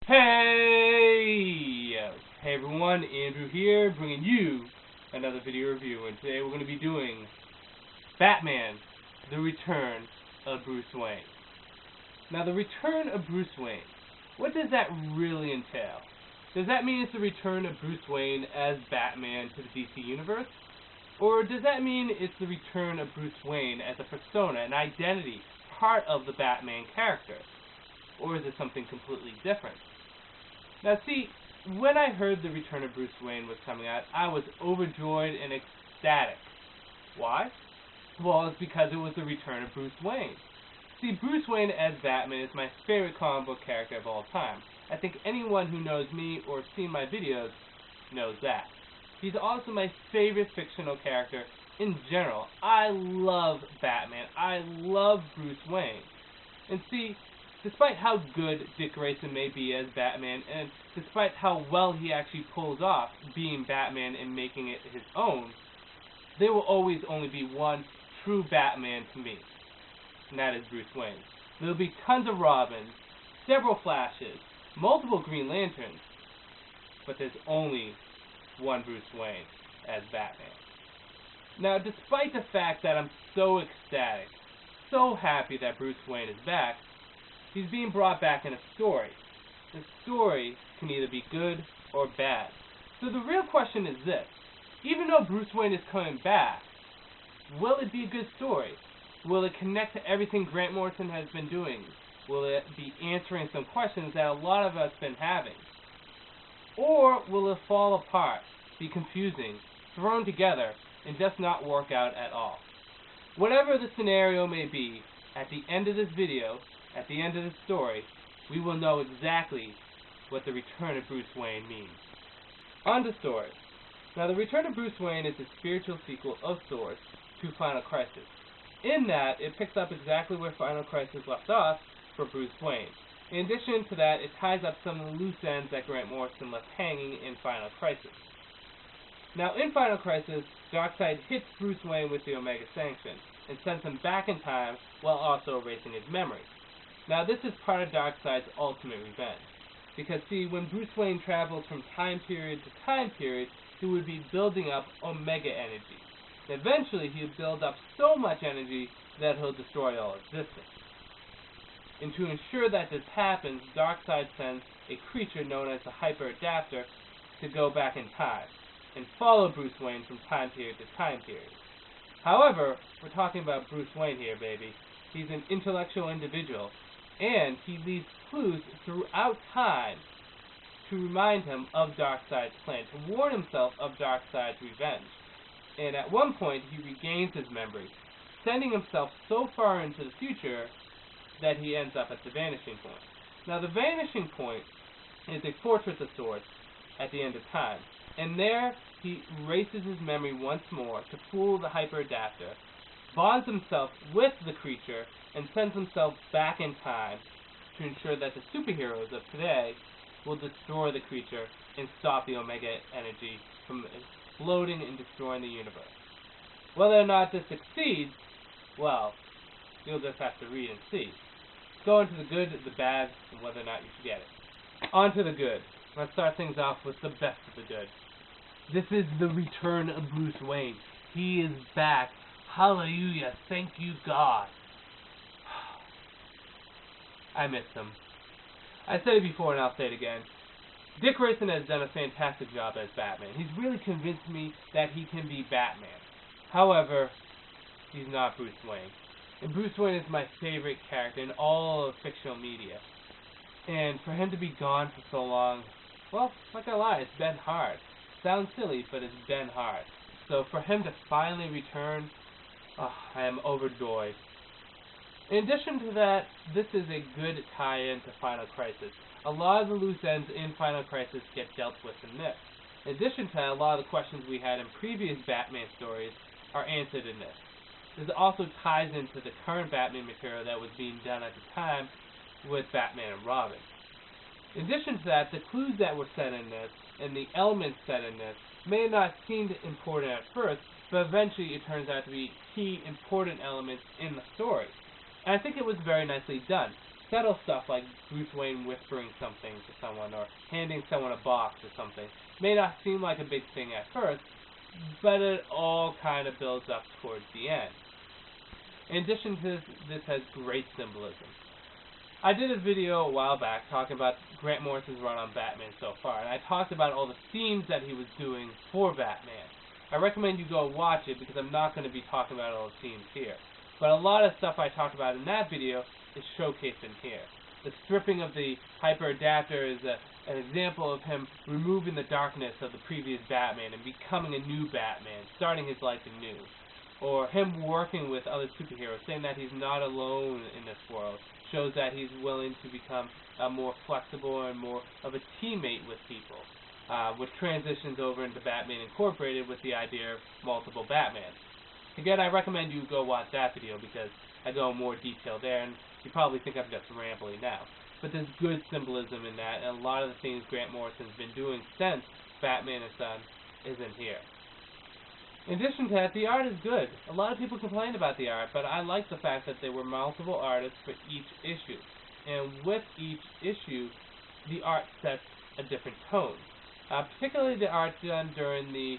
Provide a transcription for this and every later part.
Hey! Hey everyone, Andrew here, bringing you another video review, and today we're going to be doing Batman, The Return of Bruce Wayne. Now, the return of Bruce Wayne, what does that really entail? Does that mean it's the return of Bruce Wayne as Batman to the DC Universe? Or does that mean it's the return of Bruce Wayne as a persona, an identity, part of the Batman character? Or is it something completely different? Now see, when I heard the return of Bruce Wayne was coming out, I was overjoyed and ecstatic. Why? Well, it's because it was the return of Bruce Wayne. See, Bruce Wayne as Batman is my favorite comic book character of all time. I think anyone who knows me or seen my videos knows that. He's also my favorite fictional character in general. I love Batman. I love Bruce Wayne. And see, despite how good Dick Grayson may be as Batman, and despite how well he actually pulls off being Batman and making it his own, there will always only be one true Batman to me, and that is Bruce Wayne. There will be tons of Robins, several Flashes, multiple Green Lanterns, but there's only one Bruce Wayne as Batman. Now, despite the fact that I'm so ecstatic, so happy that Bruce Wayne is back, he's being brought back in a story. The story can either be good or bad. So the real question is this: even though Bruce Wayne is coming back, will it be a good story? Will it connect to everything Grant Morrison has been doing? Will it be answering some questions that a lot of us have been having? Or will it fall apart, be confusing, thrown together, and just not work out at all? Whatever the scenario may be, at the end of this video, at the end of the story, we will know exactly what the return of Bruce Wayne means. On to story. Now, the return of Bruce Wayne is a spiritual sequel of sorts to Final Crisis, in that it picks up exactly where Final Crisis left off for Bruce Wayne. In addition to that, it ties up some of the loose ends that Grant Morrison left hanging in Final Crisis. Now, in Final Crisis, Darkseid hits Bruce Wayne with the Omega Sanction and sends him back in time while also erasing his memory. Now, this is part of Darkseid's ultimate revenge. Because, see, when Bruce Wayne travels from time period to time period, he would be building up Omega energy. And eventually, he'll build up so much energy that he'll destroy all existence. And to ensure that this happens, Darkseid sends a creature known as the Hyper Adapter to go back in time and follow Bruce Wayne from time period to time period. However, we're talking about Bruce Wayne here, baby. He's an intellectual individual, and he leaves clues throughout time to remind him of Darkseid's plan, to warn himself of Darkseid's revenge. And at one point, he regains his memory, sending himself so far into the future that he ends up at the Vanishing Point. Now, the Vanishing Point is a fortress of sorts at the end of time, and there he erases his memory once more to fool the Hyper Adapter, bonds himself with the creature, and sends himself back in time to ensure that the superheroes of today will destroy the creature and stop the Omega energy from exploding and destroying the universe. Whether or not this succeeds, well, you'll just have to read and see. Go into the good, the bad, and whether or not you should get it. On to the good. Let's start things off with the best of the good. This is the return of Bruce Wayne. He is back. Hallelujah. Thank you, God. I miss him. I said it before and I'll say it again. Dick Grayson has done a fantastic job as Batman. He's really convinced me that he can be Batman. However, he's not Bruce Wayne. And Bruce Wayne is my favorite character in all of fictional media. And for him to be gone for so long, well, not gonna lie, it's been hard. Sounds silly, but it's been hard. So for him to finally return, I am overjoyed. In addition to that, this is a good tie-in to Final Crisis. A lot of the loose ends in Final Crisis get dealt with in this. In addition to that, a lot of the questions we had in previous Batman stories are answered in this. This also ties into the current Batman material that was being done at the time with Batman and Robin. In addition to that, the clues that were set in this and the elements set in this may not seem important at first, but eventually it turns out to be key important elements in the story. And I think it was very nicely done. subtle stuff like Bruce Wayne whispering something to someone or handing someone a box or something may not seem like a big thing at first, but it all kind of builds up towards the end. In addition to this has great symbolism. I did a video a while back talking about Grant Morrison's run on Batman so far, and I talked about all the themes that he was doing for Batman. I recommend you go watch it because I'm not going to be talking about all the themes here. But a lot of stuff I talked about in that video is showcased in here. The stripping of the Hyper Adapter is an example of him removing the darkness of the previous Batman and becoming a new Batman, starting his life anew. Or him working with other superheroes, saying that he's not alone in this world, shows that he's willing to become more flexible and more of a teammate with people, which transitions over into Batman Incorporated with the idea of multiple Batmans. Again, I recommend you go watch that video because I go in more detail there, and you probably think I'm just rambling now. But there's good symbolism in that, and a lot of the things Grant Morrison's been doing since Batman and Son is in here. In addition to that, the art is good. A lot of people complain about the art, but I like the fact that there were multiple artists for each issue. And with each issue, the art sets a different tone. Particularly the art done during the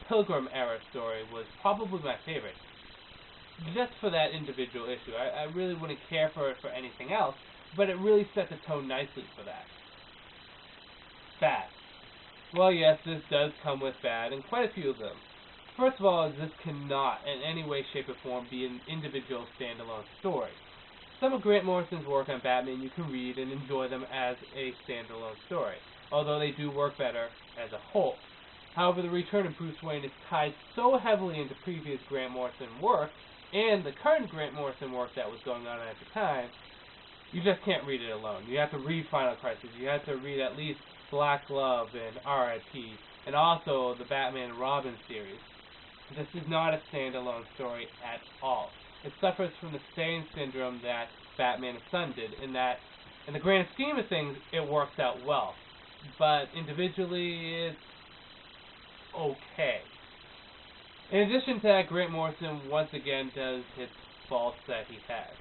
Pilgrim era story was probably my favorite. Just for that individual issue. I really wouldn't care for it for anything else, but it really set the tone nicely for that. Bad. Well, yes, this does come with bad, and quite a few of them. First of all, this cannot in any way, shape, or form be an individual standalone story. Some of Grant Morrison's work on Batman you can read and enjoy them as a standalone story, although they do work better as a whole. However, the return of Bruce Wayne is tied so heavily into previous Grant Morrison work and the current Grant Morrison work that was going on at the time, you just can't read it alone. You have to read Final Crisis. You have to read at least Black Glove and R.I.P. and also the Batman and Robin series. This is not a standalone story at all. It suffers from the same syndrome that Batman and Son did, in that, in the grand scheme of things, it works out well. But individually, it's okay. In addition to that, Grant Morrison once again does his faults that he has.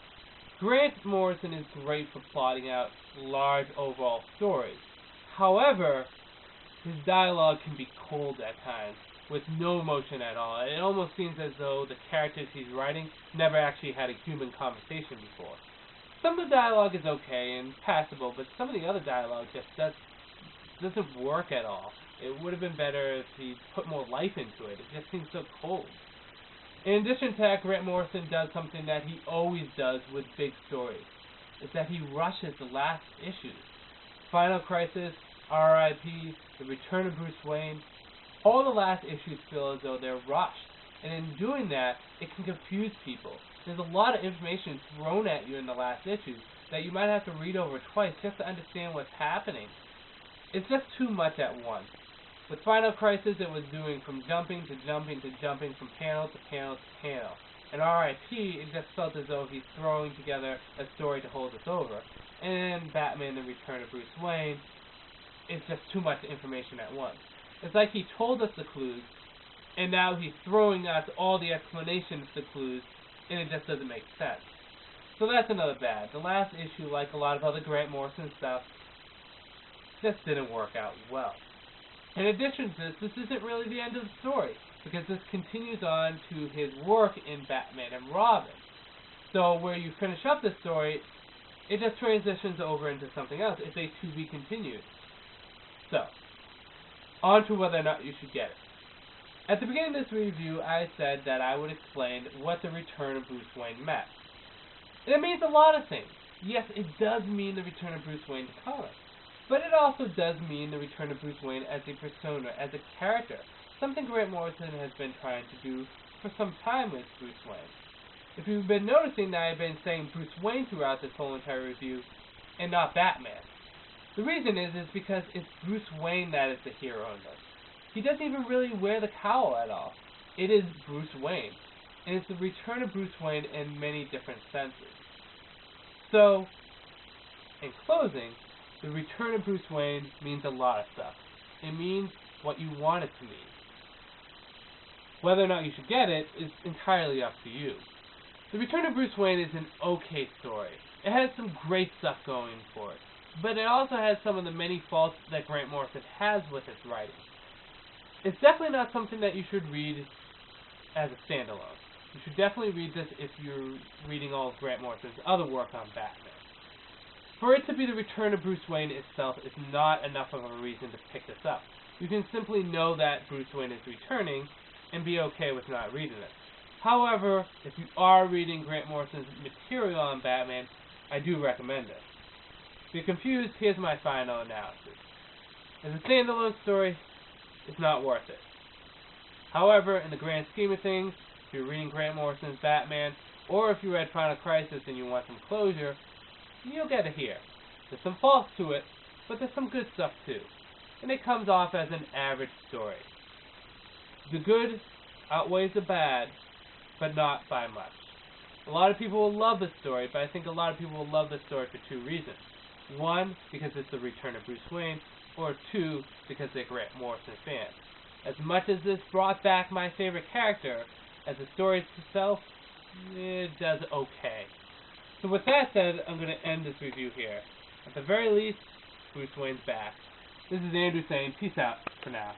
Grant Morrison is great for plotting out large overall stories. However, his dialogue can be cold at times, with no emotion at all. It almost seems as though the characters he's writing never actually had a human conversation before. Some of the dialogue is okay and passable, but some of the other dialogue just doesn't work at all. It would have been better if he put more life into it. It just seems so cold. In addition to that, Grant Morrison does something that he always does with big stories. It's that he rushes the last issues. Final Crisis, R.I.P., The Return of Bruce Wayne, all the last issues feel as though they're rushed. And in doing that, it can confuse people. There's a lot of information thrown at you in the last issues that you might have to read over twice just to understand what's happening. It's just too much at once. With Final Crisis, it was doing from jumping to jumping to jumping from panel to panel to panel. And R.I.P., it just felt as though he's throwing together a story to hold us over. And Batman, The Return of Bruce Wayne, it's just too much information at once. It's like he told us the clues, and now he's throwing us all the explanations to the clues, and it just doesn't make sense. So that's another bad. The last issue, like a lot of other Grant Morrison stuff, just didn't work out well. In addition to this isn't really the end of the story, because this continues on to his work in Batman and Robin. So where you finish up the story, it just transitions over into something else. It's a to be continued. So, on to whether or not you should get it. At the beginning of this review, I said that I would explain what the return of Bruce Wayne meant. And it means a lot of things. Yes, it does mean the return of Bruce Wayne to comics. But it also does mean the return of Bruce Wayne as a persona, as a character. Something Grant Morrison has been trying to do for some time with Bruce Wayne. If you've been noticing that I've been saying Bruce Wayne throughout this whole entire review, and not Batman. The reason is because it's Bruce Wayne that is the hero in this. He doesn't even really wear the cowl at all. It is Bruce Wayne. And it's the return of Bruce Wayne in many different senses. So, in closing, the return of Bruce Wayne means a lot of stuff. It means what you want it to mean. Whether or not you should get it is entirely up to you. The Return of Bruce Wayne is an okay story. It has some great stuff going for it, but it also has some of the many faults that Grant Morrison has with its writing. It's definitely not something that you should read as a standalone. You should definitely read this if you're reading all of Grant Morrison's other work on Batman. For it to be the return of Bruce Wayne itself is not enough of a reason to pick this up. You can simply know that Bruce Wayne is returning and be okay with not reading it. However, if you are reading Grant Morrison's material on Batman, I do recommend it. If you're confused, here's my final analysis. As a standalone story, it's not worth it. However, in the grand scheme of things, if you're reading Grant Morrison's Batman, or if you read Final Crisis and you want some closure, you'll get it here. There's some faults to it, but there's some good stuff too. And it comes off as an average story. The good outweighs the bad, but not by much. A lot of people will love this story, but I think a lot of people will love this story for two reasons. One, because it's the return of Bruce Wayne, or two, because they're Grant Morrison fans. As much as this brought back my favorite character, as a story itself, it does okay. So with that said, I'm going to end this review here. At the very least, Bruce Wayne's back. This is Andrew saying peace out for now.